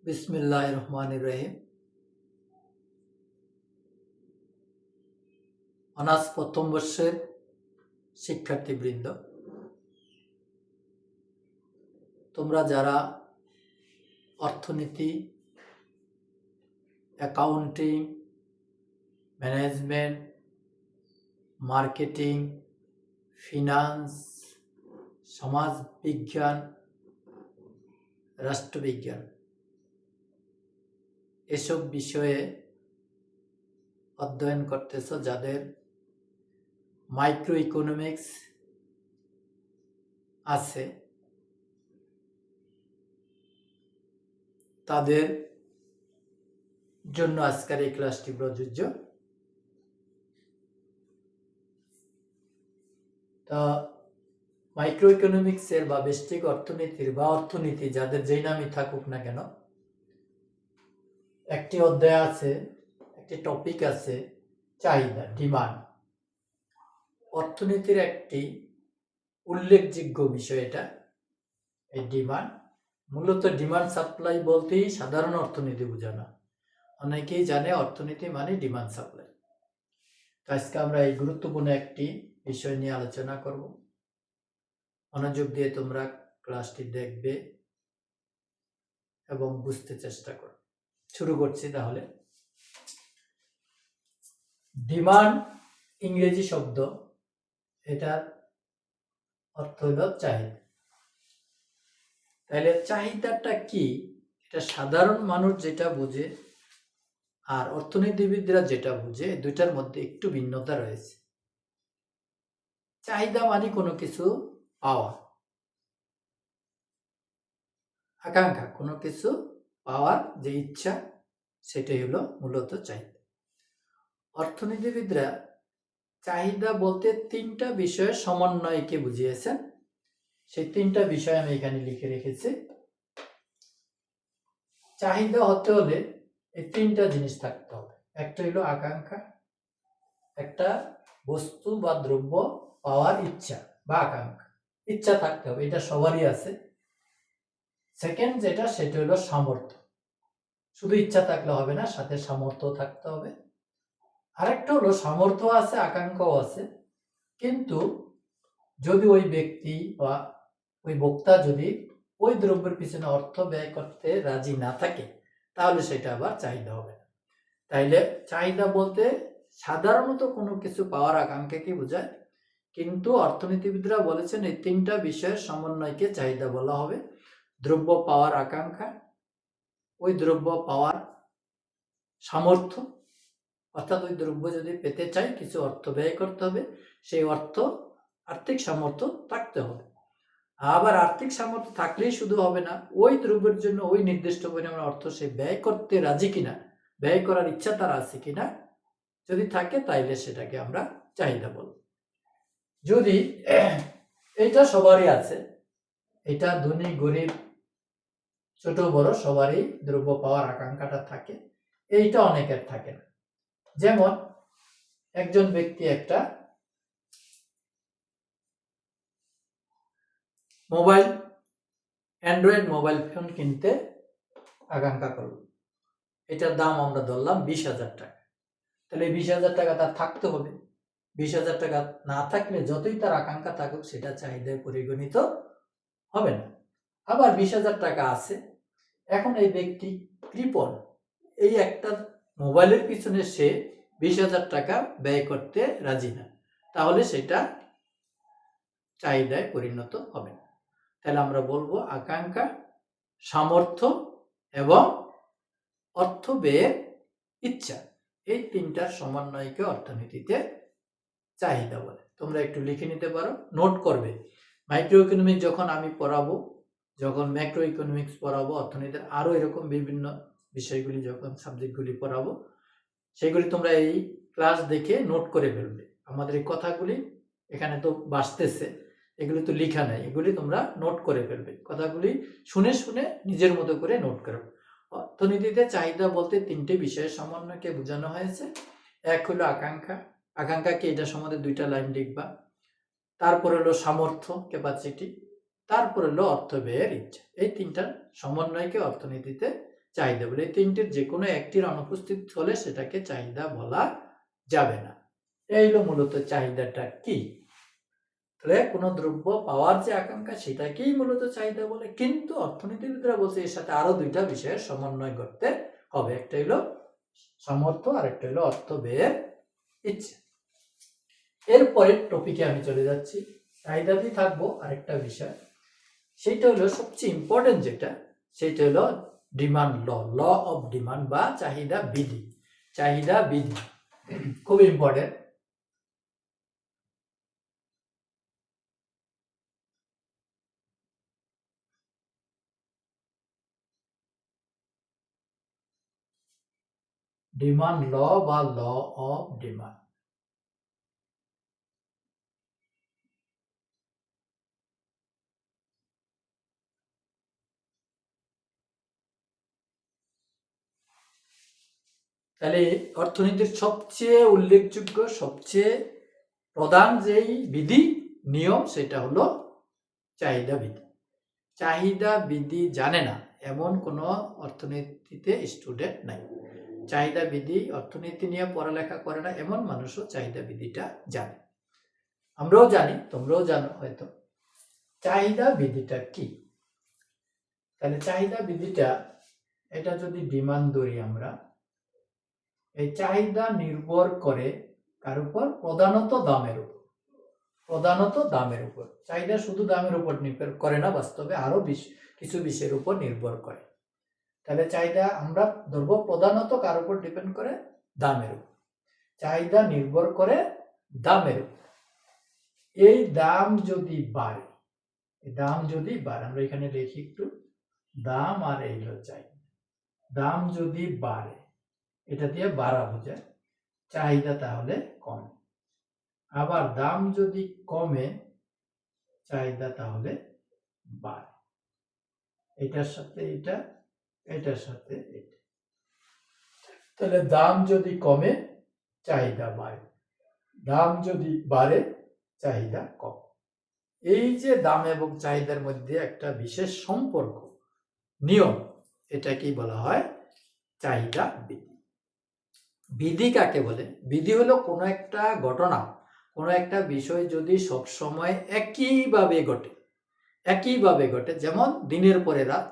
বিসমিল্লাহির রহমানির রহিম। অনার্স প্রথম বর্ষের শিক্ষার্থীবৃন্দ, তোমরা যারা অর্থনীতি, অ্যাকাউন্টিং, ম্যানেজমেন্ট, মার্কেটিং, ফিনান্স, সমাজবিজ্ঞান, রাষ্ট্রবিজ্ঞান এসব বিষয়ে অধ্যয়ন করতেছ, যাদের মাইক্রো ইকোনমিক্স আছে, তাদের জন্য আজকের এই ক্লাসটি প্রযোজ্য। তা মাইক্রো ইকোনমিক্সের বা ব্যষ্টিক অর্থনীতির বা অর্থনীতি যাদের যেই নামই থাকুক না কেন, একটি অধ্যায় আছে, একটি টপিক আছে, চাহিদা, ডিমান্ড। অর্থনীতির একটি উল্লেখযোগ্য বিষয় এটা, এই ডিমান্ড। মূলত ডিমান্ড সাপ্লাই বলতেই সাধারণ অর্থনীতি বোঝানো। অনেকেই জানে অর্থনীতি মানে ডিমান্ড সাপ্লাই। তো আজকে আমরা এই গুরুত্বপূর্ণ একটি বিষয় নিয়ে আলোচনা করব। মনোযোগ দিয়ে তোমরা ক্লাসটি দেখবে এবং বুঝতে চেষ্টা করবে। শুরু করছি তাহলে। ডিমান্ড ইংরেজি শব্দ, এটার অর্থ হলো চাহিদা। তাহলে চাহিদাটা কি, এটা সাধারণ মানুষ যেটা বোঝে আর অর্থনীতিবিদরা যেটা বোঝে, দুইটার মধ্যে একটু ভিন্নতা রয়েছে। চাহিদা মানে কোনো কিছু পাওয়া, আকাঙ্ক্ষা, কোনো কিছু পাওয়ার যে ইচ্ছা, সেটাই হলো মূলত চাহিদা। অর্থনীতিবিদরা চাহিদা বলতে তিনটা বিষয়ের সমন্বয়কে বুঝিয়েছেন। সেই তিনটা বিষয় আমি এখানে লিখে রেখেছি। চাহিদা হতে হলে এই তিনটা জিনিস থাকতে হবে। একটা হলো আকাঙ্ক্ষা, একটা বস্তু বা দ্রব্য পাওয়ার ইচ্ছা বা আকাঙ্ক্ষা, ইচ্ছা থাকতে হবে, এটা সবারই আছে। সেকেন্ড যেটা, সেটা হলো সামর্থ্য। শুধু ইচ্ছা থাকলে হবে না, সাথে সামর্থ্য থাকতে হবে। আরেকটা হলো সামর্থ্য আছে, আকাঙ্ক্ষাও আছে, কিন্তু যদি ওই ব্যক্তি বা ওই ভোক্তা যদি ওই দ্রব্যের পিছনে অর্থ ব্যয় করতে রাজি না থাকে, তাহলে সেটা আবার চাহিদা হবে না। তাইলে চাহিদা বলতে সাধারণত কোনো কিছু পাওয়ার আকাঙ্ক্ষাকে বোঝায়, কিন্তু অর্থনীতিবিদরা বলেছেন এই তিনটা বিষয়ের সমন্বয়কে চাহিদা বলা হবে। দ্রব্য পাওয়ার আকাঙ্ক্ষা, ওই দ্রব্য পাওয়ার সামর্থ্য, অর্থাৎ ওই দ্রব্য যদি পেতে চাই কিছু অর্থ ব্যয় করতে হবে, সেই অর্থ, আর্থিক সামর্থ্য থাকতে হবে। আবার আর্থিক সামর্থ্য থাকলেই শুধু হবে না, ওই দ্রব্যের জন্য ওই নির্দিষ্ট পরিমাণ অর্থ সে ব্যয় করতে রাজি কিনা, ব্যয় করার ইচ্ছা তার আছে কিনা, যদি থাকে তাইলে সেটাকে আমরা চাহিদা বলব। যদি এটা সবারই আছে, এটা ধনী গরিব ছোট বড় সবারই দ্রব্য পাওয়ার আকাঙ্ক্ষাটা থাকে, এইটা অনেকের থাকে না। যেমন একজন ব্যক্তি একটা মোবাইল, অ্যান্ড্রয়েড মোবাইল ফোন কিনতে আকাঙ্ক্ষা করল, এটার দাম আমরা ধরলাম 20,000 টাকা। তাহলে 20,000 টাকা তার থাকতে হবে। 20,000 টাকা না থাকলে যতই তার আকাঙ্ক্ষা থাকুক, সেটা চাহিদায় পরিগণিত হবে না। আবার 20,000 টাকা আছে, এখন এই ব্যক্তি কৃপণ, এই একটা মোবাইলের পিছনে সে 20,000 টাকা ব্যয় করতে রাজি না, তাহলে সেটা চাহিদায় পরিণত হবে না। তাহলে আমরা বলবো আকাঙ্ক্ষা, সামর্থ্য এবং অর্থ ব্যয়ের ইচ্ছা, এই তিনটার সমন্বয়কে অর্থনীতিতে চাহিদা বলে। তোমরা একটু লিখে নিতে পারো, নোট করবে। মাইক্রো ইকোনমিক্স যখন আমি পড়াবো, যখন ম্যাক্রো ইকোনমিক্স পড়াবো, অর্থনীতির আরো এরকম বিভিন্ন বিষয়গুলি যখন সাবজেক্টগুলি পড়াবো, সেগুলি তোমরা এই ক্লাস দেখে নোট করে ফেলবে। আমাদের এই কথাগুলি এখানে তো বাসতেছে, এগুলি তো লেখা নাই, এগুলি তোমরা নোট করে ফেলবে। কথাগুলি শুনে শুনে নিজের মতো করে নোট করো। অর্থনীতিতে চাহিদা বলতে তিনটে বিষয়ের সমন্বয়কে বোঝানো হয়েছে। এক হলো আকাঙ্ক্ষা, আকাঙ্ক্ষাকে এটা সম্বন্ধে দুইটা লাইন লিখবা। তারপর হলো সামর্থ্য, ক্যাপাসিটি, তারপর হলো অর্থ ব্যয়ের ইচ্ছা। এই তিনটার সমন্বয়কে অর্থনীতিতে চাহিদা বলে। এই তিনটির যে কোনো একটির অনুপস্থিত হলে সেটাকে চাহিদা বলা যাবে না। এই হলো মূলত চাহিদাটা কি। তাহলে কোনো দ্রব্য পাওয়ার যে আকাঙ্ক্ষা সেটাকেই মূলত চাহিদা বলে, কিন্তু অর্থনীতিবিদরা বলছে এর সাথে আরো দুইটা বিষয়ের সমন্বয় করতে হবে। একটা হলো সামর্থ্য আর একটা হলো অর্থ ব্যয়ের ইচ্ছা। এরপরে টপিকে আমি চলে যাচ্ছি, চাহিদাতেই থাকবো আরেকটা বিষয়, সেইটা হলো সবচেয়ে ইম্পর্টেন্ট যেটা, সেটা হলো demand law, law of demand বা চাহিদা বিধি। চাহিদা বিধি খুব ইম্পর্টেন্ট। ডিমান্ড ল বা ল অফ ডিমান্ড। তাহলে অর্থনীতির সবচেয়ে উল্লেখযোগ্য, সবচেয়ে প্রধান যেই বিধি নিয়ম সেটা হলো চাহিদা বিধি। চাহিদা বিধি জানে না এমন কোনো অর্থনীতিতে স্টুডেন্ট নাই। চাহিদা বিধি, অর্থনীতি নিয়ে পড়ালেখা করে না এমন মানুষও চাহিদা বিধিটা জানে। আমরাও জানি, তোমরাও জানো হয়তো। চাহিদা বিধিটা কি? তাহলে চাহিদা বিধিটা, এটা যদি ডিমান্ড ধরি আমরা, এই চাহিদা নির্ভর করে কার উপর? প্রধানত দামের উপর। প্রধানত দামের উপর। চাহিদা শুধু দামের উপর নির্ভর করে না, বাস্তবে আরো কিছু বিষয়ের উপর নির্ভর করে। তাহলে চাহিদা আমরা ধরবো প্রধানত কার উপর ডিপেন্ড করে? দামের উপর। চাহিদা নির্ভর করে দামের উপর। এই দাম যদি বাড়ে, দাম যদি বাড়ে, আমরা এখানে লিখি একটু, দাম আর এই হলো চাহিদা। দাম যদি বাড়ে, এটা দিয়ে বাড়া বোঝায়, চাহিদা তাহলে কমে। আবার দাম যদি কমে, চাহিদা তাহলে বাড়ে। এটার সাথে এটা, এটার সাথে এটা। তাহলে দাম যদি কমে, চাহিদা বাড়ে। দাম যদি বাড়ে, চাহিদা কমে। এই যে দাম এবং চাহিদার মধ্যে একটা বিশেষ সম্পর্ক, নিয়ম, এটাকেই বলা হয় চাহিদা বিধি। বিধি কাকে বলে? বিধি হলো কোনো একটা ঘটনা, কোনো একটা বিষয় যদি সবসময় একইভাবে ঘটে, একইভাবে ঘটে, যেমন দিনের পরে রাত,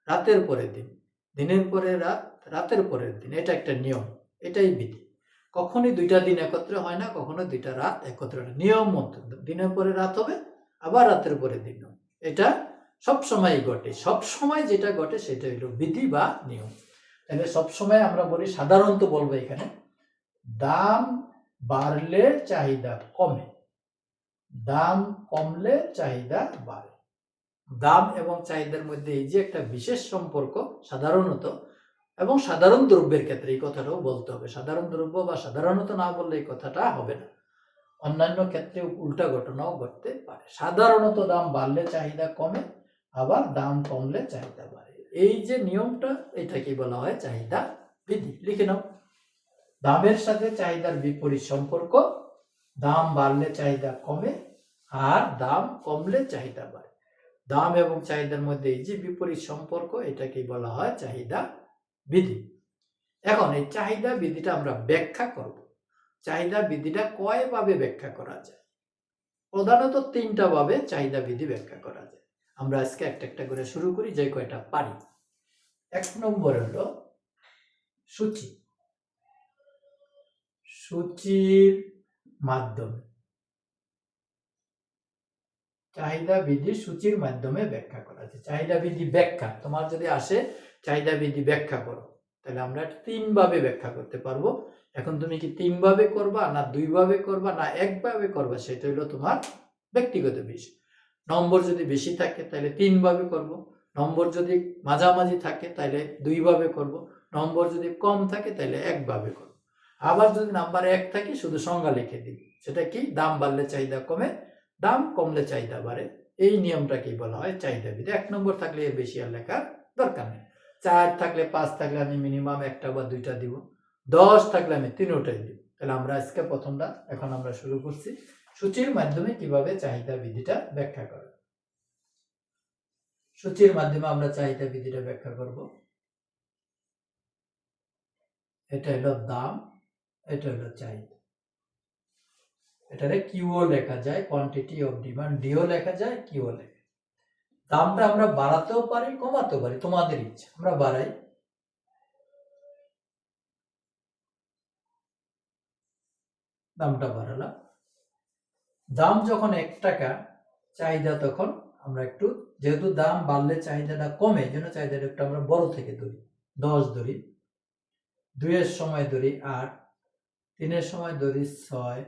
রাতের পরে দিন, দিনের পরে রাত, রাতের পরের দিন, এটা একটা নিয়ম, এটাই বিধি। কখনই দুইটা দিন একত্রে হয় না, কখনো দুইটা রাত একত্রে হয় না। নিয়ম মতো দিনের পরে রাত হবে, আবার রাতের পরে দিন হবে। এটা সবসময় ঘটে। সবসময় যেটা ঘটে সেটা হলো বিধি বা নিয়ম। তাহলে সবসময় আমরা বলি, সাধারণত বলবো এখানে, দাম বাড়লে চাহিদা কমে, দাম কমলে চাহিদা বাড়ে। দাম এবং চাহিদার মধ্যে এই যে একটা বিশেষ সম্পর্ক, সাধারণত এবং সাধারণ দ্রব্যের ক্ষেত্রে এই কথাটাও বলতে হবে। সাধারণ দ্রব্য বা সাধারণত না বললে এই কথাটা হবে না। অন্যান্য ক্ষেত্রে উল্টা ঘটনাও ঘটতে পারে। সাধারণত দাম বাড়লে চাহিদা কমে, আবার দাম কমলে চাহিদা বাড়ে। এই যে নিয়মটা, এটাকে বলা হয় চাহিদা বিধি। লিখে নাও, দামের সাথে চাহিদার বিপরীত সম্পর্ক, দাম বাড়লে চাহিদা কমে আর দাম কমলে চাহিদা বাড়ে। দাম এবং চাহিদার মধ্যে এই যে বিপরীত সম্পর্ক, এটাকে বলা হয় চাহিদা বিধি। এখন এই চাহিদা বিধিটা আমরা ব্যাখ্যা করব। চাহিদা বিধিটা কয়ভাবে ব্যাখ্যা করা যায়? প্রধানত তিনটা ভাবে চাহিদা বিধি ব্যাখ্যা করা যায়। আমরা আজকে একটা একটা করে শুরু করি, যে কয়টা পারি। 1 নম্বর হলো সূচি। সূচির মাধ্যমে, চাহিদা বিধি সূচির মাধ্যমে ব্যাখ্যা করা যায়। চাহিদা বিধি ব্যাখ্যা, তোমার যদি আসে চাহিদা বিধি ব্যাখ্যা করো, তাহলে আমরা 3 ভাবে ব্যাখ্যা করতে পারবো। এখন তুমি কি 3 ভাবে করবা, না 2 ভাবে করবা, না 1 ভাবে করবা, সেটা হলো তোমার ব্যক্তিগত বিষয়। নম্বর যদি বেশি থাকে তাহলে 3 ভাবে করব, নম্বর যদি মাঝামাঝি থাকে তাহলে 2 ভাবে করব, নম্বর যদি কম থাকে তাহলে 1 ভাবে করব। আবার যদি নাম্বার 1 থাকে, শুধু সংজ্ঞা লিখে দিই, সেটা কি? দাম বাড়লে চাহিদা কমে, দাম কমলে চাহিদা বাড়ে। এই নিয়মটাকেই বলা হয় চাহিদা বিধি। 1 নম্বর থাকলে এর বেশি আর লেখার দরকার নেই। 4 থাকলে, 5 থাকলে আমি মিনিমাম 1টা বা 2টা দিব, 10 থাকলে আমি 3টাই দিব। তাহলে আমরা আজকে প্রথমটা, এখন আমরা শুরু করছি সূচির মাধ্যমে কিভাবে চাহিদা বিধিটা ব্যাখ্যা করা। সূচির মাধ্যমে আমরা চাহিদা বিধিটা ব্যাখ্যা করব। এটা হলো দাম, এটা হলো চাহিদা। এটারে কিউও লেখা যায়, কোয়ান্টিটি অফ ডিমান্ড, ডিও লেখা যায়, কিউও লেখা যায়। দামটা আমরা বাড়াতেও পারি, কমাতেও পারি, তোমাদের ইচ্ছা। আমরা বাড়াই, দামটা বাড়ালাম। দাম যখন 1 টাকা, চাহিদা তখন আমরা একটু, যেহেতু দাম বাড়লে চাহিদাটা কমে, এই জন্য চাহিদাটা একটু আমরা বড় থেকে ধরি, 10 ধরি, 2 এর সময় ধরি 8, 3 এর সময় ধরি 6,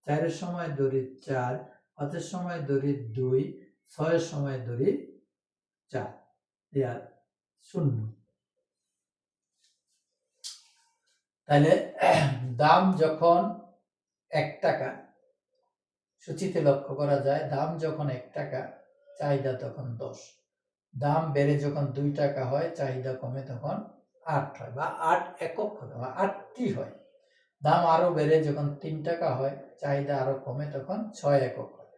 4 এর সময় ধরি 4, 5 এর সময় ধরি 2, 6 এর সময় ধরি 4, 0। তাহলে দাম যখন 1 টাকা, সূচিতে লক্ষ্য করা যায়, দাম যখন 1 টাকা, চাহিদা তখন 10। দাম বেড়ে যখন 2 টাকা হয়, চাহিদা কমে তখন 8 হয়, বা 8 একক হয়, বা 8টি হয়। দাম আরো বেড়ে যখন 3 টাকা হয়, চাহিদা আরো কমে তখন 6 একক হয়।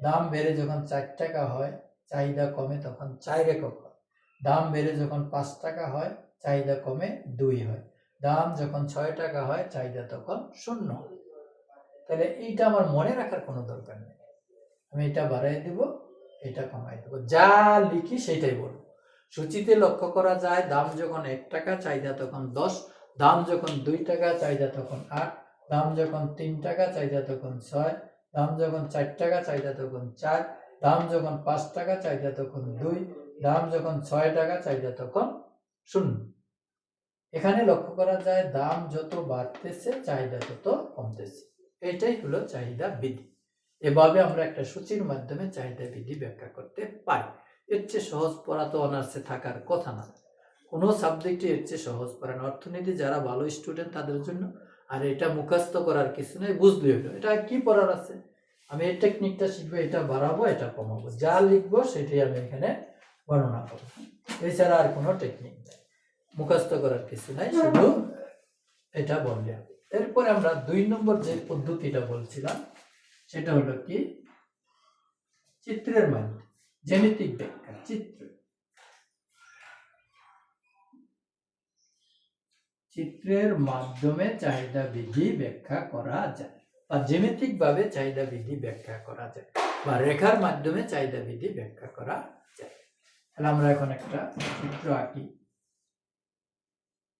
দাম বেড়ে যখন 4 টাকা হয়, চাহিদা কমে তখন 4 একক হয়। দাম বেড়ে যখন 5 টাকা হয়, চাহিদা কমে 2 হয়। দাম যখন 6 টাকা হয়, চাহিদা তখন 0 হয়। তাহলে এইটা আমার মনে রাখার কোনো দরকার নেই, আমি এটা বাড়াই দেব, এটা কমাই দেব, যা লিখি সেটাই বলবো। সূচিতে লক্ষ্য করা যায়, দাম যখন 1 টাকা, চাহিদা তখন 10, দাম যখন 2 টাকা, চাহিদা তখন 8, দাম যখন 3 টাকা, চাহিদা তখন 6, দাম যখন 4 টাকা, চাহিদা তখন 4, দাম যখন 5 টাকা, চাহিদা তখন 2, দাম যখন 6 টাকা, চাহিদা তখন 0। এখানে লক্ষ্য করা যায়, দাম যত বাড়তেছে, চাহিদা তত কমতেছে। এটাই হলো চাহিদা বৃদ্ধি। এভাবে আমরা একটা সূচির মাধ্যমে চাহিদা বৃদ্ধি ব্যাখ্যা করতে পারি। এর চেয়ে সহজ পড়া তো অনার্সে থাকার কথা না, কোনো সাবজেক্টে এর চেয়ে সহজ পড়া না। অর্থনীতি যারা ভালো স্টুডেন্ট তাদের জন্য, আর এটা মুখস্থ করার কিছু নেই, বুঝলে হলো। এটা কি পড়ার আছে, আমি এই টেকনিকটা শিখবো, এটা বাড়াবো, এটা কমাবো, যা লিখবো সেটাই আমি এখানে বর্ণনা করবো, এছাড়া আর কোনো টেকনিক নেই, মুখস্থ করার কিছু নাই, শুধু এটা বললে হবে। এরপরে আমরা 2 নম্বর যে পদ্ধতিটা বলছিলাম, সেটা হলো কি, চিত্রের মাধ্যমে, জ্যামিতিক ব্যাখ্যা। চিত্রের মাধ্যমে চাহিদা বৃদ্ধি ব্যাখ্যা করা যায়, বা জ্যামিতিক ভাবে চাহিদা বৃদ্ধি ব্যাখ্যা করা যায়, বা রেখার মাধ্যমে চাহিদা বৃদ্ধি ব্যাখ্যা করা যায়। তাহলে আমরা এখন একটা চিত্র আঁকি,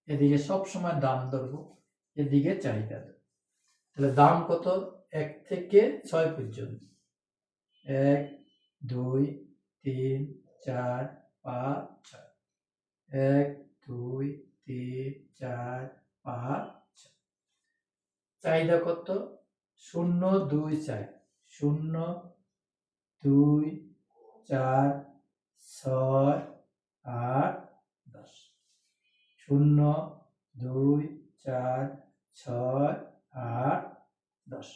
এদিকে সব সময় দাম ধরবো, এদিকে চাহিদা ধরবো। তাহলে দাম কত, 1 থেকে 6 পর্যন্ত, 1, 2, 3, 4, 5, 6, 1, 2, 3, 4, 5, 6। চাহিদা কত, 0, 2, 4, 0, 2, 4, 6, 8, 10, 0, 2, 4, 6, 8, 10।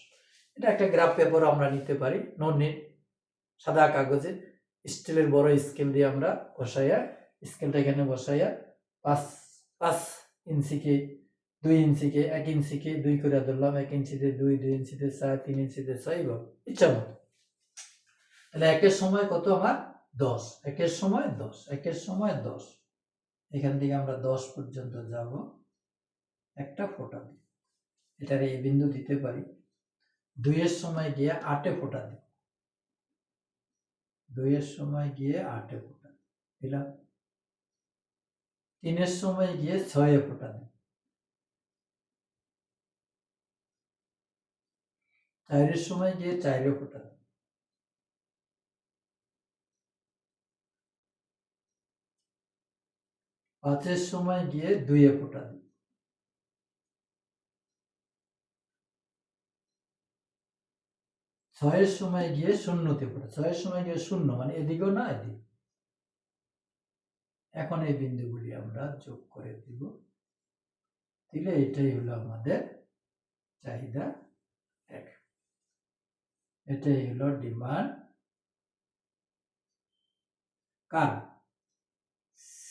এটা একটা গ্রাফ পেপার আমরা নিতে পারি, নোট সাদা কাগজে, স্টিলের বড় স্কেল দিয়ে আমরা বসাইয়া, স্কেলটা এখানে বসাইয়া 5 ইঞ্চিকে 2 ইঞ্চিকে 1 ইঞ্চিকে 2 করে ধরলাম, 1 ইঞ্চিতে 2, 2 ইঞ্চিতে 4, 3 ইঞ্চিতে 6, এইভাবে ইচ্ছা মতো। তাহলে 1 এর সময় কত আমার 10, 1 এর সময় 10, 1 এর সময় 10, এখান থেকে আমরা 10 পর্যন্ত যাব, একটা ফোঁটা দিই, এটার এই বিন্দু দিতে পারি। 2 এর সময় গিয়ে 8 এ ফোঁটা দিই, 2 এর সময় গিয়ে 8 এ ফোঁটা দিলাম, 3 এর সময় গিয়ে 6 এ ফোঁটা দিই, 4 এর সময় গিয়ে 4 এ ফোঁটা দিই, 5 এর সময় গিয়ে 2 এ ফোঁটা দিই, 6 এর সময় গিয়ে 0 তে ফোঁটা, 6 এর সময় গিয়ে 0 মানে এদিকেও না এদিকে। এখন এই বিন্দুগুলি আমরা যোগ করে দিব, দিলে এটাই হলো আমাদের চাহিদা রেখা, এটাই হলো demand curve,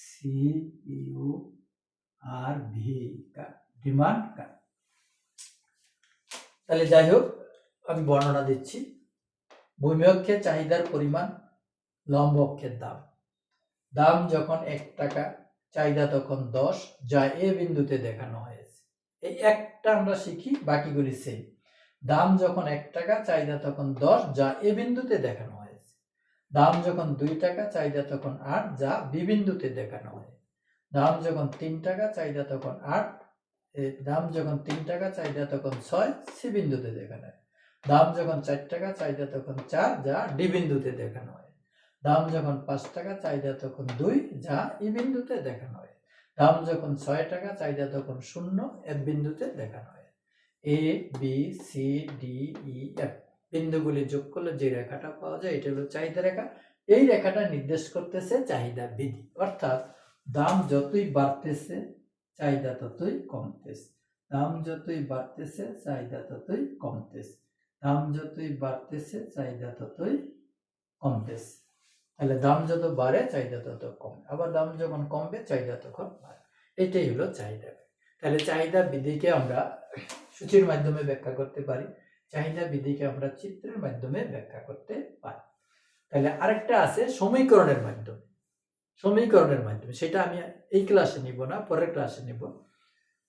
CURV, demand curve. তাহলে যাই হোক, আমি বর্ণনা দিচ্ছি। ভূমি অক্ষে চাহিদার পরিমাণ, লম্ব অক্ষের দাম। দাম যখন 1 টাকা, চাহিদা তখন 10, যা এ বিন্দুতে দেখানো হয়েছে। এই একটা আমরা শিখি, বাকিগুলি সেম। দাম যখন 1 টাকা, চাহিদা তখন 10, যা এ বিন্দুতে দেখানো হয়েছে। দাম যখন 2 টাকা, চাহিদা তখন 8, যা বি বিন্দুতে দেখানো হয়। দাম যখন 3 টাকা, চাহিদা তখন 8, দাম যখন 3 টাকা, চাহিদা তখন 6, সি বিন্দুতে দেখানো হয়। দাম যখন 4 টাকা, চাহিদা তখন 4, যা ডি বিন্দুতে দেখানো হয়। দাম যখন 5 টাকা, চাহিদা তখন 2, যা ই বিন্দুতে দেখানো হয়। দাম যখন 6 টাকা, চাহিদা তখন 0, এফ বিন্দুতে দেখানো হয়। A B C D E F বিন্দুগুলি যোগ করলে যে রেখাটা পাওয়া যায় এটা হলো চাহিদা রেখা। এই রেখাটা নির্দেশ করতেছে চাহিদা বৃদ্ধি, অর্থাৎ দাম যতই বাড়তেছে চাহিদা ততই কমতেছে। দাম যতই বাড়তেছে চাহিদা ততই কমতেছে। দাম যতই বাড়তেছে চাহিদা ততই কমতেছে। তাহলে দাম যত বাড়ে চাহিদা তত কমে, আবার দাম যখন কমবে চাহিদা তখন বাড়ে। এটাই হলো চাহিদা। তাহলে চাহিদা বৃদ্ধিকে আমরা সূচির মাধ্যমে ব্যাখ্যা করতে পারি, চাহিদা বৃদ্ধিকে আমরা চিত্রের মাধ্যমে ব্যাখ্যা করতে পারি। তাহলে আরেকটা আছে সমীকরণের মাধ্যমে। সমীকরণের মাধ্যমে সেটা আমি এই ক্লাসে নিব না, পরের ক্লাসে নিব।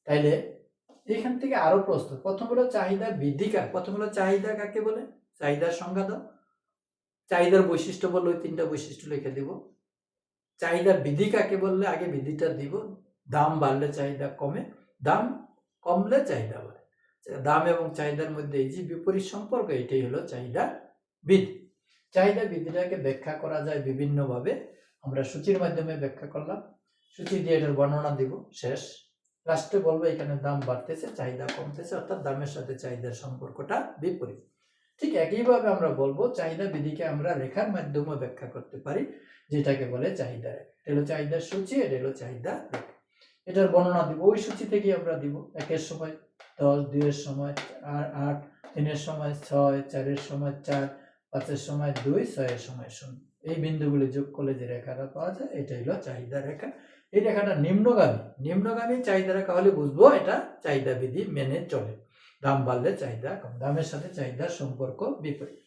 তাইলে এখান থেকে আরো প্রশ্ন। প্রথম হলো চাহিদা বৃদ্ধি কাকে, প্রথম হলো চাহিদা কাকে বলে, চাহিদার সংজ্ঞা দাও। চাহিদার বৈশিষ্ট্য বললে ওই 3টা বৈশিষ্ট্য লিখে দিব। চাহিদা বৃদ্ধি কাকে বললে আগে বৃদ্ধিটা দিব। দাম বাড়লে চাহিদা কমে, দাম কমলে চাহিদা বাড়ে। দাম এবং চাহিদার মধ্যে এই যে বিপরীত সম্পর্ক, এটাই হলো চাহিদা বৃদ্ধি। চাহিদা বৃদ্ধিটাকে ব্যাখ্যা করা যায় বিভিন্ন ভাবে। আমরা সূচির মাধ্যমে ব্যাখ্যা করলাম, সূচি দিয়ে এটার বর্ণনা দিব, শেষ। লাস্টে বলবো এখানে দাম বাড়তেছে চাহিদা কমতেছে, অর্থাৎ দামের সাথে চাহিদার সম্পর্কটা বিপরীত। ঠিক একইভাবে আমরা বলবো চাহিদা বৃদ্ধিকে আমরা রেখার মাধ্যমে ব্যাখ্যা করতে পারি, যেটাকে বলে চাহিদা রেখা। এটা হলো চাহিদার সূচি, এটা হলো চাহিদা রেখা। এটার বর্ণনা দিব ওই সূচি থেকে আমরা দিব। 1-এর সময় 10, 2-এর সময় 8, 3-এর সময় 6, 4-এর সময় 4, 5-এর সময় 2, 6-এর সময় 0। এই বিন্দুগুলি যোগ করলে যে রেখাটা পাওয়া যায় এটা হলো চাহিদা রেখা। এই রেখাটা নিম্নগামী, নিম্নগামী চাহিদা রেখা হলে বুঝবো এটা চাহিদা বৃদ্ধি মেনে চলে। দাম বাড়লে চাহিদা কম, দামের সাথে চাহিদার সম্পর্ক বিপরীত।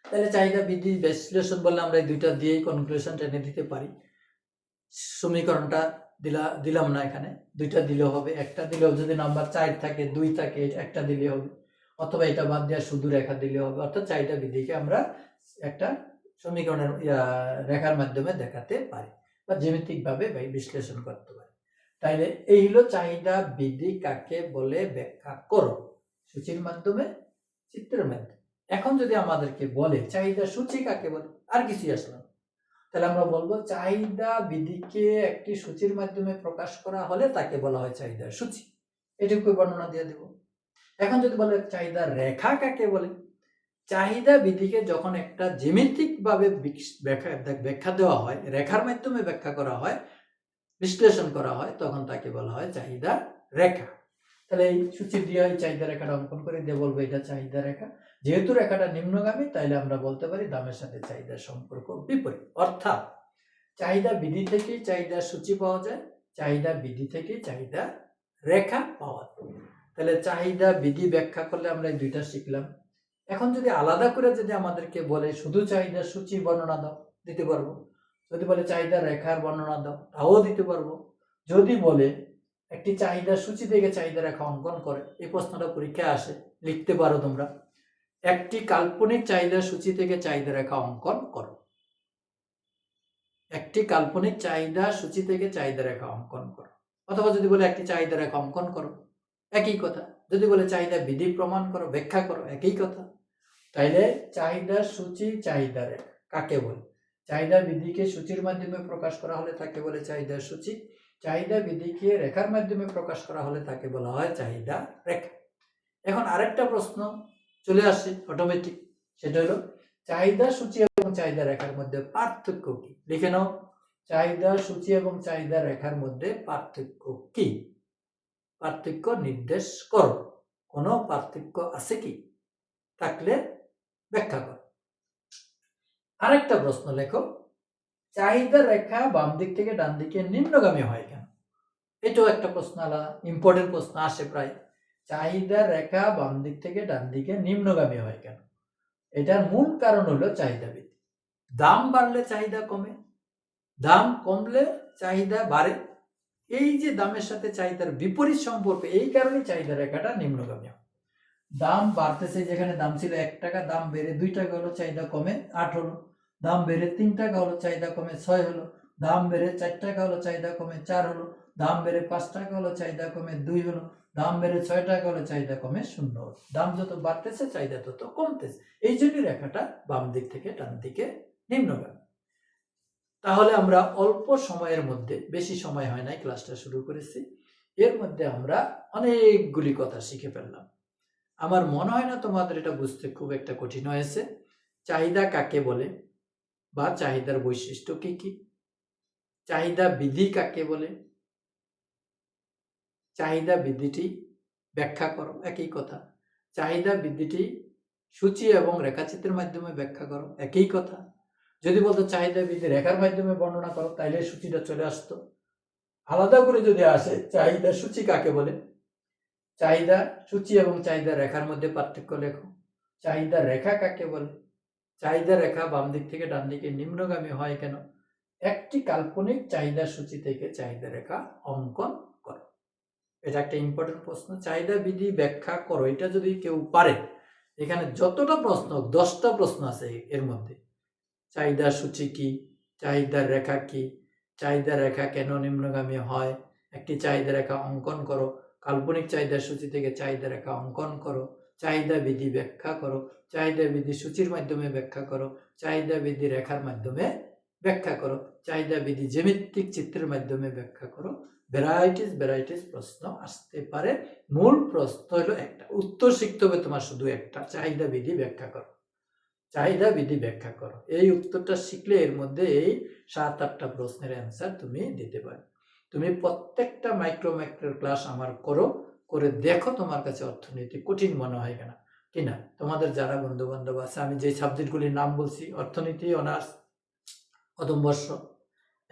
তাহলে চাহিদা বৃদ্ধি বিশ্লেষণ বললে আমরা এই দুইটা দিয়েই কনক্লুশন টেনে দিতে পারি। সমীকরণটা দিলাম না, এখানে দুইটা দিলেও হবে, একটা দিলেও যদি নাম্বার 4 থাকে 2 থাকে একটা দিলে হবে, অথবা এটা বাদ দেওয়া শুধু রেখা দিলে হবে। অর্থাৎ চাহিদা বৃদ্ধিকে আমরা একটা সমীকরণের রেখার মাধ্যমে দেখাতে পারি বা জ্যামিতিক ভাবে বিশ্লেষণ করতে পারি। তাইলে এই হলো চাহিদা বৃদ্ধি কাকে বলে ব্যাখ্যা করো, সূচির মাধ্যমে, চিত্রের মাধ্যমে। এখন যদি আমাদেরকে বলে চাহিদা সূচি কাকে বলে, আর কিছুই আসলো, তাহলে আমরা বলবো চাহিদা বৃদ্ধিকে একটি সূচির মাধ্যমে প্রকাশ করা হলে তাকে বলা হয় চাহিদার সূচি। এটুকু বর্ণনা দিয়ে দেব। এখন যদি বলে চাহিদা রেখা কাকে বলে, চাহিদা বৃদ্ধিকে যখন একটা জ্যামিতিক ভাবে ব্যাখ্যা দেওয়া হয়, রেখার মাধ্যমে ব্যাখ্যা করা হয়, বিশ্লেষণ করা হয়, তখন তাকে বলা হয় চাহিদা রেখা। তাহলে এই সূচি দিয়ে এই চাহিদা রেখাটা অঙ্কন করে দিয়ে বলবো এটা চাহিদা রেখা। যেহেতু রেখাটা নিম্নগামী তাইলে আমরা বলতে পারি দামের সাথে চাহিদার সম্পর্ক বিপরীত। অর্থাৎ চাহিদা বৃদ্ধি থেকে চাহিদার সূচি পাওয়া যায়, চাহিদা বৃদ্ধি থেকে চাহিদা রেখা পাওয়া যায়। তাহলে চাহিদা বৃদ্ধি ব্যাখ্যা করলে আমরা এই দুইটা শিখলাম। এখন যদি আলাদা করে যদি আমাদেরকে বলে শুধু চাহিদার সূচি বর্ণনা দাও, দিতে পারবো। যদি বলে চাহিদা রেখার বর্ণনা দাও, তাও দিতে পারবো। যদি বলে একটি চাহিদা সূচি থেকে চাহিদা রেখা অঙ্কন করে, এই প্রশ্নটা পরীক্ষায় আসে, লিখতে পারো তোমরা। একটি কাল্পনিক চাহিদা সূচি থেকে চাহিদা রেখা অঙ্কন করো। একটি কাল্পনিক চাহিদা সূচি থেকে চাহিদা রেখা অঙ্কন করো। অথবা যদি বলে একটি চাহিদা রেখা অঙ্কন করো, একই কথা। যদি বলে চাহিদা বৃদ্ধি প্রমাণ করো, ব্যাখ্যা করো, একই কথা। তাইলে চাহিদা সূচি, চাহিদা রেখা কাকে বলে? চাহিদা বৃদ্ধিকে সূচির মাধ্যমে প্রকাশ করা হলে তাকে বলে চাহিদা সূচি। চাহিদা বৃদ্ধিকে রেখার মাধ্যমে প্রকাশ করা হলে তাকে বলা হয় চাহিদা রেখা। এখন আরেকটা প্রশ্ন চলে আসে অটোমেটিক, সেটা হলো চাহিদা সূচি এবং চাহিদা রেখার মধ্যে পার্থক্য কি? লিখে নাও, চাহিদা সূচি এবং চাহিদা রেখার মধ্যে পার্থক্য কি? পার্থক্য নির্দেশ করো। কোনো পার্থক্য আছে কি? থাকলে ব্যাখ্যা করো। আরেকটা প্রশ্ন লেখো, চাহিদা রেখা বাম দিক থেকে ডান দিকে নিম্নগামী হয় কেন? এটাও একটা প্রশ্ন, আলাদা ইম্পর্টেন্ট প্রশ্ন আসে প্রায়। চাহিদা রেখা বাম দিক থেকে ডান দিকে নিম্নগামী হয় কেন? এটার মূল কারণ হলো চাহিদা বৃদ্ধি। দাম বাড়লে চাহিদা কমে, দাম কমলে চাহিদা বাড়ে, এই যে দামের সাথে চাহিদার বিপরীত সম্পর্ক, এই কারণে চাহিদা রেখাটা নিম্নগামী। দাম বাড়তেছে, যেখানে দাম ছিল 1 টাকা, দাম বেড়ে 2 টাকা হলো, চাহিদা কমে 8 হলো। দাম বেড়ে 3 টাকা হলো, চাহিদা কমে 6 হলো। দাম বেড়ে 4 টাকা হলো, চাহিদা কমে 4 হলো। দাম বেড়ে 5 টাকা হলো, চাহিদা কমে 2 হলো। দাম বেড়ে 6 টাকা হলো, চাহিদা কমে 0 হলো। দাম যত বাড়তেছে চাহিদা তত কমতেছে, এই জন্য রেখাটা বাম দিক থেকে ডান দিকে নিম্নগামী। তাহলে আমরা অল্প সময়ের মধ্যে, বেশি সময় হয় নাই, ক্লাসটা শুরু করেছি, এর মধ্যে আমরা অনেকগুলি কথা শিখে ফেললাম। আমার মনে হয় না তোমাদের এটা বুঝতে খুব একটা কঠিন হয়েছে। চাহিদা কাকে বলে বা চাহিদার বৈশিষ্ট্য কি কি, চাহিদা বিধি কাকে বলে, চাহিদা বিধিটি ব্যাখ্যা করো, একই কথা। চাহিদা বিধিটি সূচি এবং রেখাচিত্রের মাধ্যমে ব্যাখ্যা করো, একই কথা। যদি বলতো চাহিদা বিধি রেখার মাধ্যমে বর্ণনা করো, তাইলে সূচিটা চলে আসতো। আলাদা করে যদি আসে চাহিদা সূচি কাকে বলে, চাহিদা সূচি এবং চাহিদা রেখার মধ্যে পার্থক্য লেখো। চাহিদা রেখা কাকে বলে, চাহিদা রেখা বাম দিক থেকে ডান দিকে নিম্নগামী হয় কেন, একটি কাল্পনিক চাহিদা সূচি থেকে চাহিদা রেখা অঙ্কন করো। এটা একটা ইম্পর্টেন্ট প্রশ্ন। চাহিদা বিধি ব্যাখ্যা করো, এটা যদি কেউ পারে, এখানে যতটা প্রশ্ন, 10টা প্রশ্ন আছে এর মধ্যে। চাহিদা সূচি কি, চাহিদা রেখা কি, চাহিদা রেখা কেন নিম্নগামী হয়, একটি চাহিদা রেখা অঙ্কন করো, কাল্পনিক চাহিদা সূচি থেকে চাহিদা রেখা অঙ্কন করো, চাহিদা বিধি ব্যাখ্যা করো, চাহিদা বিধি সূচির মাধ্যমে ব্যাখ্যা করো, চাহিদা বিধি রেখার মাধ্যমে ব্যাখ্যা করো, চাহিদা বিধি জ্যামিতিক চিত্রের মাধ্যমে ব্যাখ্যা করো। ভ্যারাইটিস প্রশ্ন আসতে পারে। মূল প্রশ্ন হলো একটা, উত্তর শিখতে হবে তোমার শুধু একটা, চাহিদা বিধি ব্যাখ্যা করো, চাহিদা বিধি ব্যাখ্যা করো। এই উত্তরটা শিখলে এর মধ্যে এই 7-8টা প্রশ্নের অ্যান্সার তুমি দিতে পারো। তুমি প্রত্যেকটা মাইক্রো ক্লাস আমার করে দেখো, তোমার কাছে অর্থনীতি কঠিন মনে হয় কিনা। তোমাদের যারা বন্ধু বান্ধব আছে, আমি যে সাবজেক্টগুলির নাম বলছি, অর্থনীতি অনার্স প্রথম বর্ষ,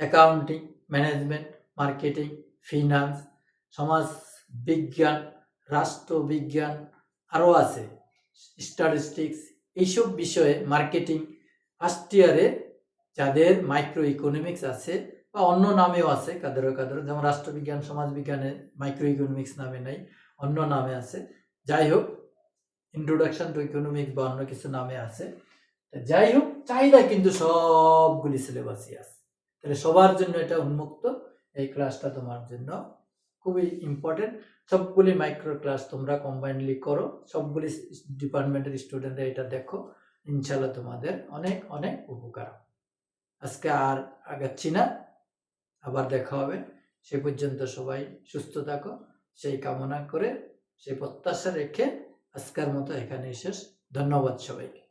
অ্যাকাউন্টিং, ম্যানেজমেন্ট, মার্কেটিং, ফিনান্স, সমাজ বিজ্ঞান, রাষ্ট্রবিজ্ঞান, আরও আছে স্ট্যাটিস্টিক্স, এইসব বিষয়ে মার্কেটিং ফার্স্ট ইয়ারে যাদের মাইক্রো ইকোনমিক্স আছে বা অন্য নামেও আছে, কাদেরও, যেমন রাষ্ট্রবিজ্ঞান, সমাজবিজ্ঞানে মাইক্রো ইকোনমিক্স নামে নাই, অন্য নামে আছে। যাই হোক, ইন্ট্রোডাকশন টু ইকোনমিক্স বা অন্য কিছু নামে আছে। যাই হোক, চাহিদা কিন্তু সবগুলি সিলেবাসই আছে। তাহলে সবার জন্য এটা উন্মুক্ত। এই ক্লাসটা তোমার জন্য খুবই ইম্পর্টেন্ট। সবগুলি মাইক্রো ক্লাস তোমরা কম্বাইনলি করো, সবগুলি ডিপার্টমেন্টের স্টুডেন্টরা এটা দেখো, ইনশাল্লাহ তোমাদের অনেক অনেক উপকার। আজকে আর আগাচ্ছি না, আবার দেখা হবে। সে পর্যন্ত সবাই সুস্থ থাকো, সেই কামনা করে, সেই প্রত্যাশা রেখে আজকের মতো এখানেই শেষ। ধন্যবাদ সবাইকে।